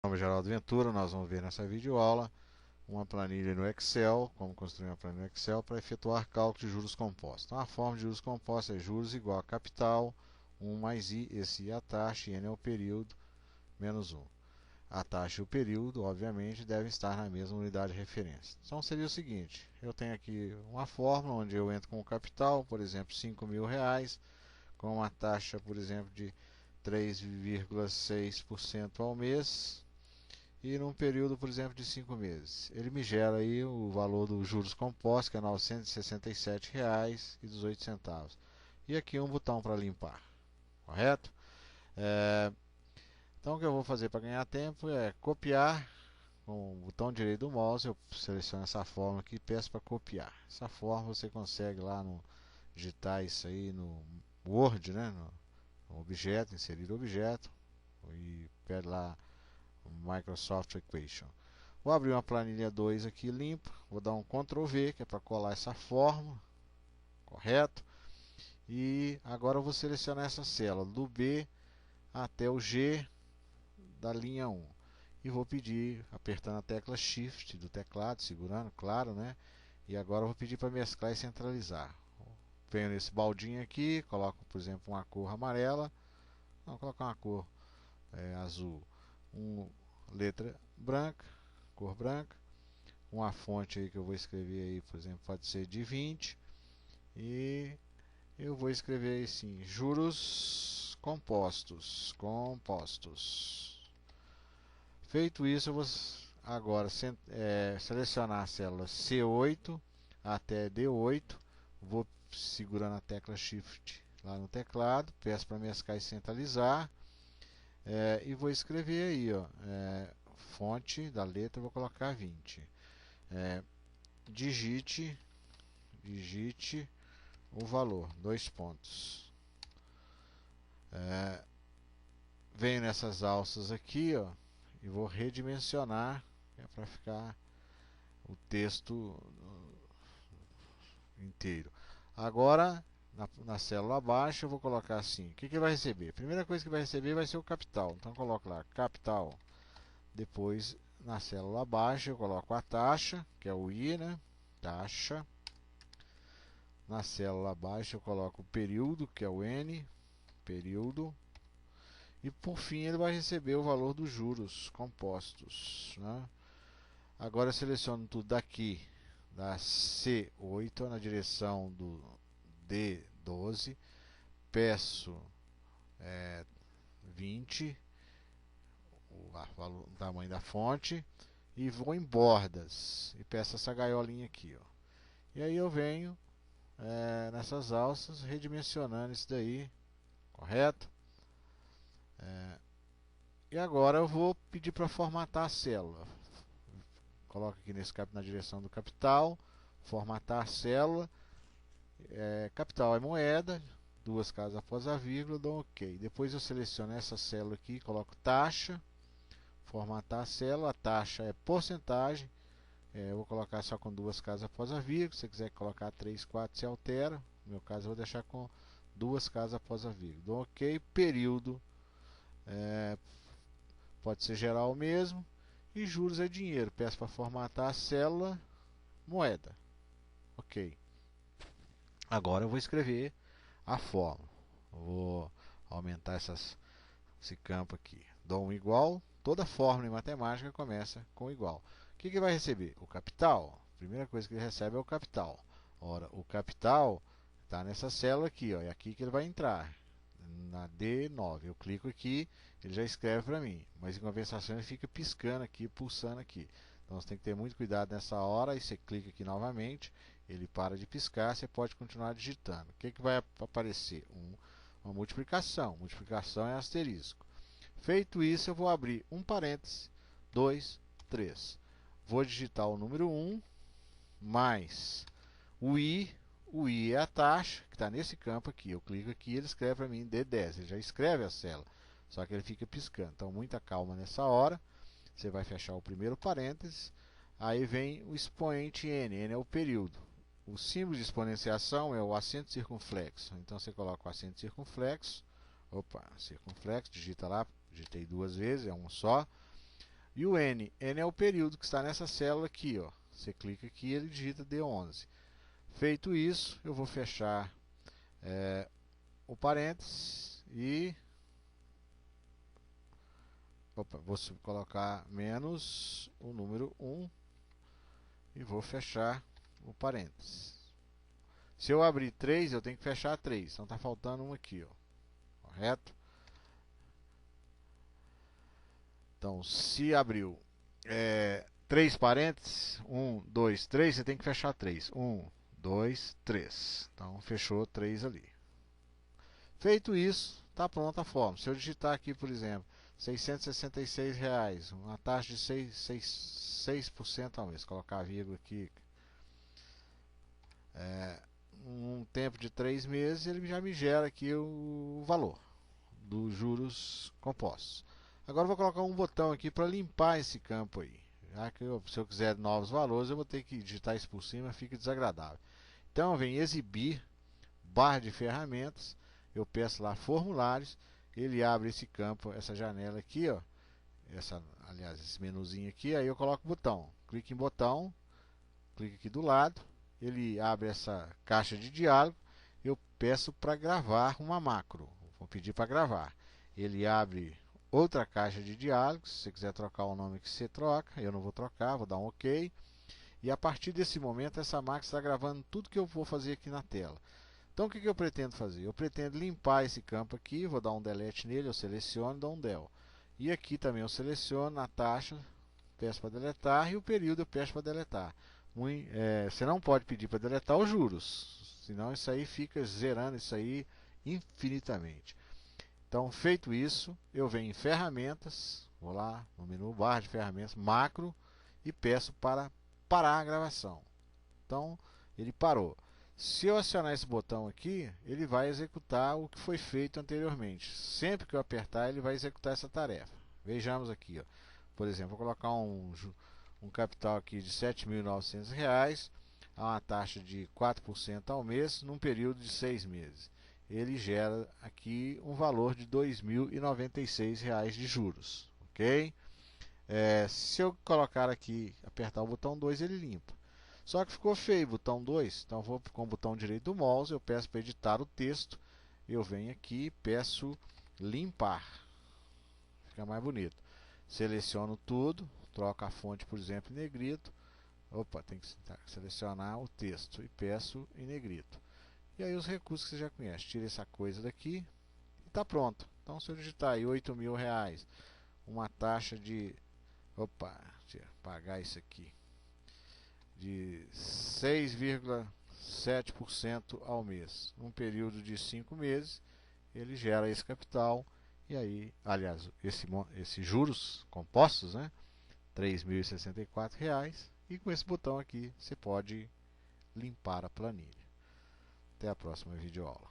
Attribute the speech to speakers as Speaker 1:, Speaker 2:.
Speaker 1: Meu nome é Geraldo Ventura, nós vamos ver nessa videoaula uma planilha no Excel, como construir uma planilha no Excel para efetuar cálculo de juros compostos. Então a forma de juros compostos é juros igual a capital, 1 mais I, esse I é a taxa, e N é o período, menos 1. A taxa e o período, obviamente, devem estar na mesma unidade de referência. Então seria o seguinte, eu tenho aqui uma fórmula onde eu entro com o capital, por exemplo, R$ 5.000, com uma taxa, por exemplo, de 3,6% ao mês, e num período, por exemplo, de 5 meses. Ele me gera aí o valor dos juros compostos, que é R$ 967,18. E aqui um botão para limpar, correto? Então o que eu vou fazer para ganhar tempo é copiar. Com o botão direito do mouse eu seleciono essa forma aqui e peço para copiar. Essa forma você consegue lá no digitar isso aí no Word, né? No objeto, inserir objeto, e pede lá Microsoft Equation. Vou abrir uma planilha 2 aqui limpa, vou dar um Ctrl V, que é para colar essa forma, correto? E agora eu vou selecionar essa célula do B até o G da linha 1. E vou pedir, apertando a tecla Shift do teclado, segurando, claro, né? E agora eu vou pedir para mesclar e centralizar. Venho nesse baldinho aqui, coloco, por exemplo, uma cor amarela. Vou colocar uma cor azul. Letra branca, cor branca. Uma fonte aí que eu vou escrever aí, por exemplo, pode ser de 20. E eu vou escrever aí sim, juros compostos. Feito isso, eu vou agora selecionar a célula C8 até D8. Vou segurando a tecla Shift lá no teclado, peço para mesclar e centralizar. E vou escrever aí, ó, fonte da letra, vou colocar 20. Digite o valor, 2 pontos. Venho nessas alças aqui, ó, e vou redimensionar, para ficar o texto inteiro. Agora, na célula abaixo, eu vou colocar assim, o que ele vai receber? A primeira coisa que vai receber vai ser o capital, então eu coloco lá, capital. Depois, na célula abaixo, eu coloco a taxa, que é o I, né? Taxa. Na célula abaixo, eu coloco o período, que é o N, período. E por fim, ele vai receber o valor dos juros compostos, né? Agora eu seleciono tudo daqui, da C8 na direção do D12, peço 20, o tamanho da fonte, e vou em bordas e peço essa gaiolinha aqui, ó. E aí eu venho nessas alças redimensionando isso daí, correto? E agora eu vou pedir para formatar a célula. Coloco aqui na direção do capital, formatar a célula. Capital é moeda, 2 casas após a vírgula, dou OK. Depois eu seleciono essa célula aqui, coloco taxa, formatar a célula, a taxa é porcentagem. Eu vou colocar só com 2 casas após a vírgula. Se você quiser colocar 3, 4, se altera. No meu caso, eu vou deixar com 2 casas após a vírgula. Dou OK. Período pode ser geral mesmo. E juros é dinheiro. Peço para formatar a célula moeda. OK. Agora eu vou escrever a fórmula. Vou aumentar esse campo aqui. Dou um igual. Toda fórmula em matemática começa com igual. O que vai receber? O capital. A primeira coisa que ele recebe é o capital. Ora, o capital está nessa célula aqui, ó, é aqui que ele vai entrar, na D9. Eu clico aqui, ele já escreve para mim, mas em compensação ele fica piscando aqui, pulsando aqui. Então você tem que ter muito cuidado nessa hora, e você clica aqui novamente, ele para de piscar, você pode continuar digitando. O que vai aparecer? Uma multiplicação. Multiplicação é asterisco. Feito isso, eu vou abrir um parêntese, 2, 3. Vou digitar o número 1 mais o I. O I é a taxa, que está nesse campo aqui. Eu clico aqui e ele escreve para mim D10. Ele já escreve a célula, só que ele fica piscando. Então, muita calma nessa hora. Você vai fechar o primeiro parênteses. Aí vem o expoente N. N é o período. O símbolo de exponenciação é o acento circunflexo. Então, você coloca o acento circunflexo. Circunflexo, digita lá. Digitei 2 vezes, é um só. E o N? N é o período que está nessa célula aqui, ó. Você clica aqui e ele digita D11. Feito isso, eu vou fechar o parênteses e vou colocar menos o número 1 e vou fechar o parênteses. Se eu abrir 3, eu tenho que fechar 3. Então está faltando um aqui, ó. Correto? Então, se abriu 3 parênteses, 1, 2, 3, você tem que fechar 3. 1, 2, 3. Então, fechou 3 ali. Feito isso, está pronta a forma. Se eu digitar aqui, por exemplo, R$666, uma taxa de 6% ao mês, colocar a vírgula aqui, um tempo de 3 meses, ele já me gera aqui o valor dos juros compostos. Agora eu vou colocar um botão aqui para limpar esse campo aí. Já que se eu quiser novos valores, eu vou ter que digitar isso por cima, fica desagradável. Então eu venho exibir, barra de ferramentas, eu peço lá formulários, ele abre esse campo, essa janela aqui, ó, aliás, esse menuzinho aqui, aí eu coloco o botão, clique em botão, clique aqui do lado, ele abre essa caixa de diálogo, eu peço para gravar uma macro, vou pedir para gravar, ele abre outra caixa de diálogo, se você quiser trocar o nome que você troca, eu não vou trocar, vou dar um OK, e a partir desse momento essa macro está gravando tudo que eu vou fazer aqui na tela. Então o que eu pretendo fazer? Eu pretendo limpar esse campo aqui, vou dar um delete nele, eu seleciono e dou um del. E aqui também eu seleciono a taxa, peço para deletar, e o período eu peço para deletar. Você não pode pedir para deletar os juros, senão isso aí fica zerando isso aí infinitamente. Então, feito isso, eu venho em ferramentas, vou lá no menu barra de ferramentas, macro, e peço para parar a gravação. Então, ele parou. Se eu acionar esse botão aqui, ele vai executar o que foi feito anteriormente. Sempre que eu apertar, ele vai executar essa tarefa. Vejamos aqui, ó. Por exemplo, vou colocar um capital aqui de R$7.900 a uma taxa de 4% ao mês, num período de 6 meses. Ele gera aqui um valor de R$2.096 de juros. Ok? Se eu colocar aqui, apertar o botão 2, ele limpa. Só que ficou feio o botão 2, então eu vou com o botão direito do mouse, eu peço para editar o texto, eu venho aqui e peço limpar, fica mais bonito. Seleciono tudo, troco a fonte, por exemplo, em negrito, tem que selecionar o texto e peço em negrito. E aí os recursos que você já conhece, tira essa coisa daqui e está pronto. Então se eu digitar aí R$8.000, uma taxa de, deixa eu pagar isso aqui, de 6,7% ao mês. Num período de 5 meses, ele gera esse capital e aí, aliás, esses juros compostos, né? R$3.064, e com esse botão aqui você pode limpar a planilha. Até a próxima videoaula.